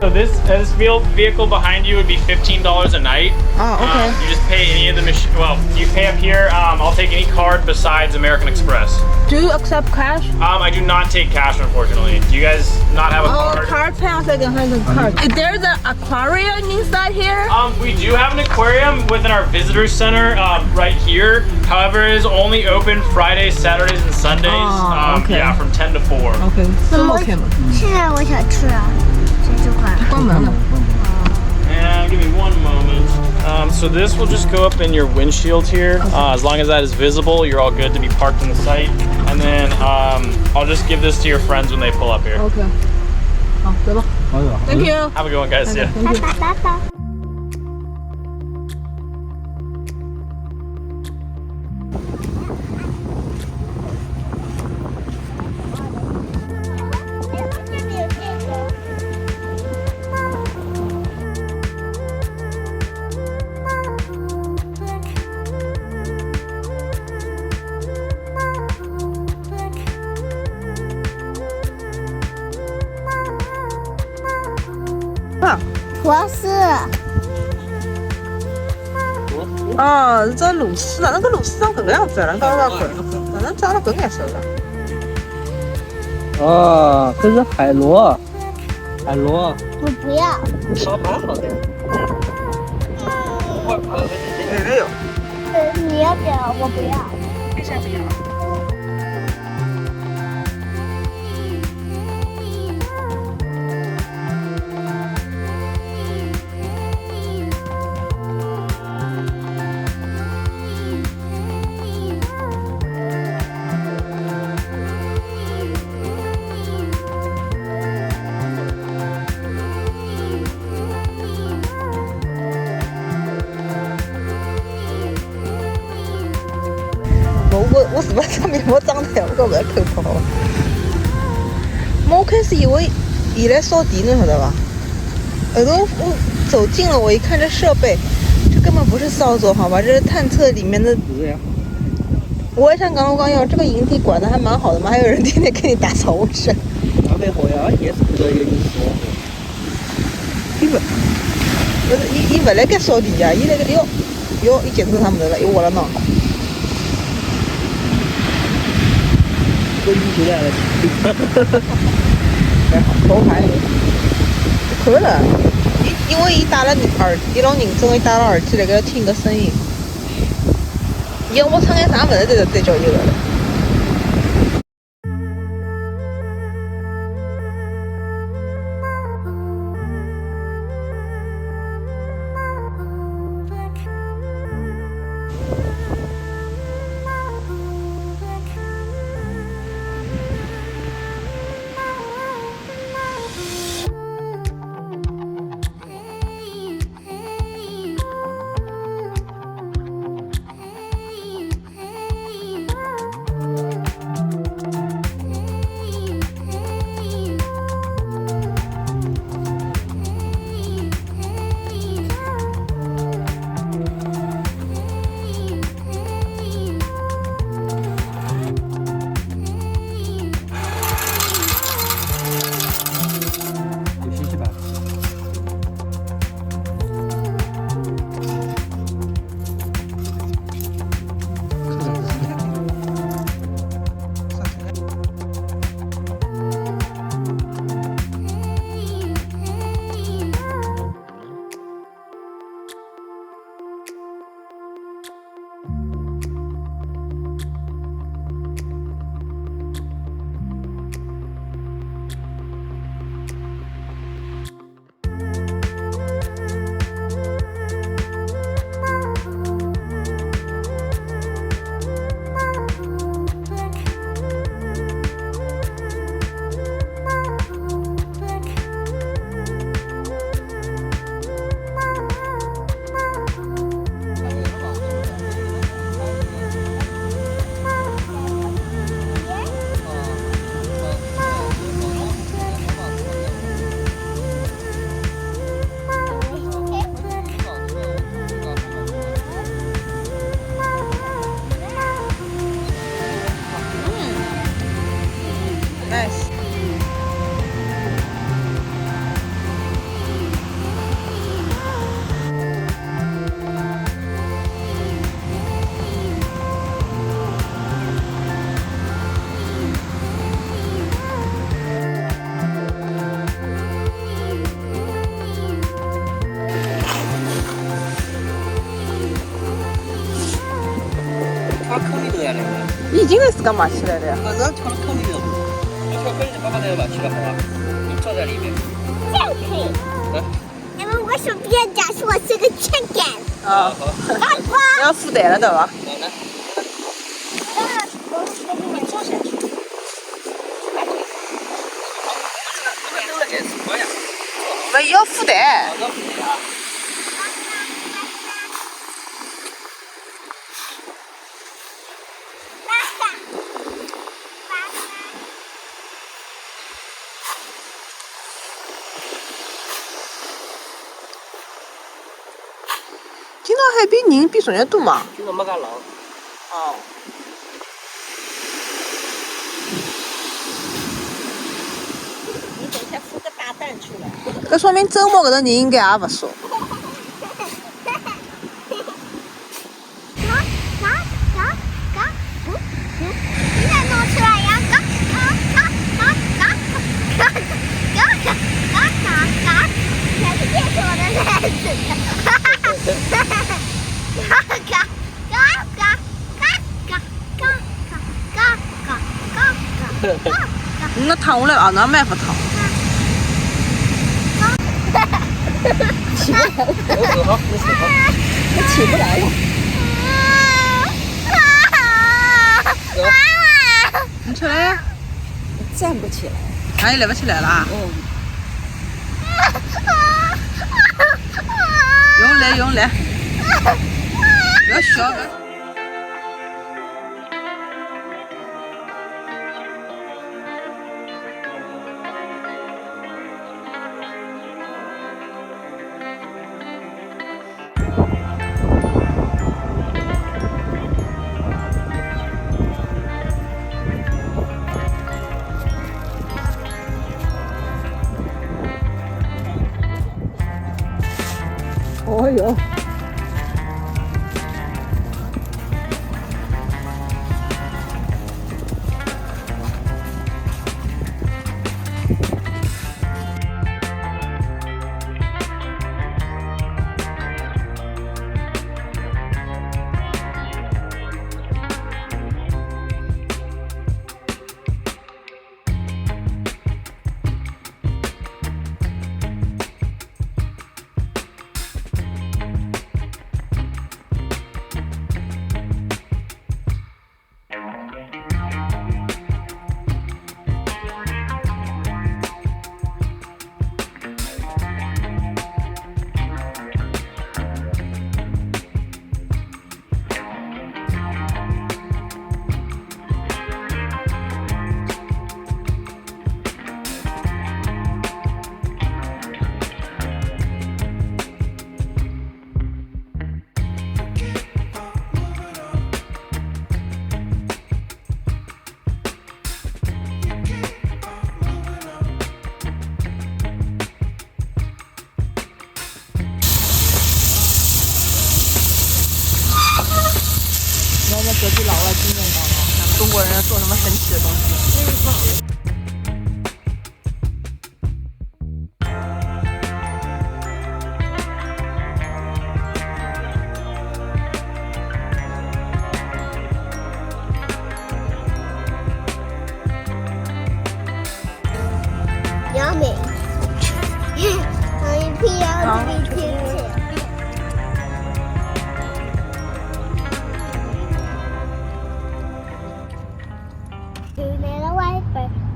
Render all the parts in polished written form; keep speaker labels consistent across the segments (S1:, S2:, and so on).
S1: So this vehicle behind you would be $15 a night.
S2: Oh, okay.
S1: You just pay any of the machine. Well, you pay up here. I'll take any card besides American Express.
S2: Do you accept cash?
S1: I do not take cash, unfortunately. Do you guys not have a card?
S2: Card pass, I can have the card. There's an aquarium inside here?
S1: We do have an aquarium within our visitor center right here. However, it is only open Fridays, Saturdays, and Sundays.
S2: okay.
S1: Yeah, from 10 to 4.
S2: OK，4号天嘛。
S3: 现在我想吃啊，这款。
S2: 关门了。
S1: And give me one moment. So this will just go up in your windshield here. As long as that is visible, you're all good to be parked in the site. And then I'll just give this to your friends when they pull up here.
S2: OK，好，走吧。
S4: 好的。
S2: Thank you。
S1: Have a good one, guys. Yeah.
S3: 拜拜拜拜。螺丝，
S2: 哦，这螺丝啊，那个螺丝长这个样子，那个哪能长得这个颜色的？
S4: 哦，这是海螺，海螺。
S3: 我不要。
S4: 好蛮好的。
S2: 没有。
S3: 你要不要？我不要。
S2: 为啥不要？我是不是上面膜长的？我搞不要头泡。我开始以为伊来扫地呢，晓得吧？后头我走近了，我一看这设备，这根本不是扫帚，好吧？这是探测里面的。
S4: 是呀。
S2: 我也想刚刚要这个营地管的还蛮好的嘛，还有人天天给你打扫卫生。
S4: 安排好呀，也是这个意思。
S2: 伊不是伊不来该扫地呀，伊那个哟，伊检测他们的了，又我了呢。
S4: 都一起来了。
S2: 还好，头牌。可了，因为伊戴了耳，伊老认真，伊戴了耳机来给他听个声音。要我唱眼啥物事，再叫伊个了。
S4: 把坑里头呀那个。
S2: 已经在自个码起来的呀。
S4: 那咱藏坑里头。小粉把那个把起来好吧？你装在里面。
S3: 这样可以。因为我是别人家说我是个欠干。
S2: 啊。要孵蛋了对吧？
S4: 来。
S3: 你坐下去。
S2: 不要孵蛋。今朝海边人比昨天多嘛？
S4: 今朝没介冷。
S2: 哦。
S3: 你等下孵个大蛋出来。
S2: 搿说明周末搿头人应该也勿少。
S3: 你再弄出来呀！这是别说的孩
S2: 那躺下来啊，那没法躺。
S3: 起不来了。
S4: 我手好，你手好。
S2: 我起不来了。你起来呀！
S5: 站不起来。
S2: 哎，来不起来了。用力，不要笑。哦哟。隔壁老外惊艳到了，咱们中国人做什么神奇的东西？
S3: 杨梅，一批杨梅天气。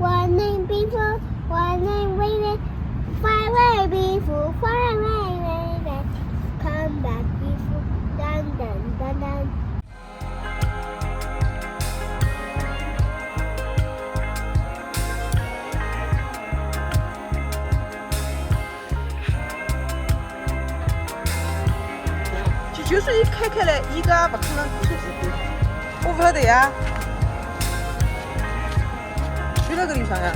S3: One name before, one name waiting, far away before, far away waiting, come back before, dun dun dun dun. 就是一开来，伊个不可能出事故，我不晓得呀。就那个地方呀，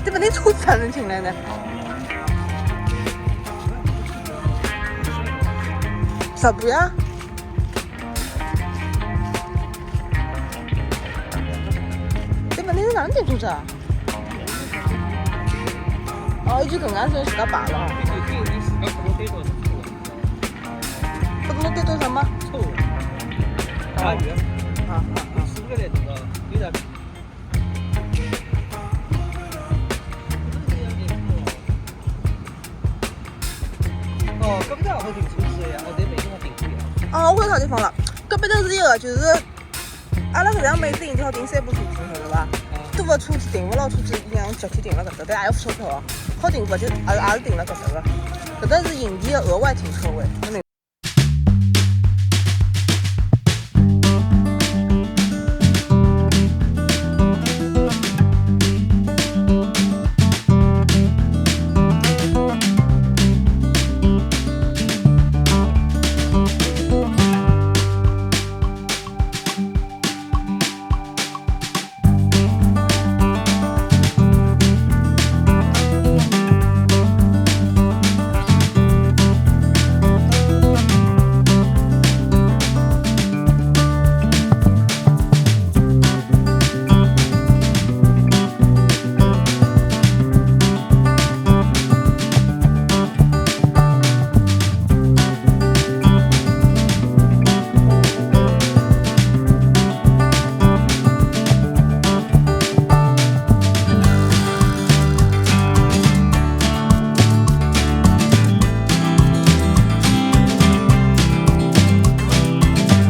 S3: 怎么你车子才能进来呢？啥不呀？怎么你是哪能进出去啊？哦，就更加是自家罢了。不能对多少吗？
S4: 鲨鱼，
S2: 啊，
S4: 10个的这个有点。哦，搿边好停车子呀，哦，对，没地方停车呀。
S2: 哦，我看到地方了，搿边头是一个，就是阿拉搿样每次停就好停3部车子，晓得伐？多个车子停勿牢，车子一样集体停了搿搭，但也要付钞票哦。好停勿就也是停了搿搭个，搿搭是营地的额外停车位，侬明白？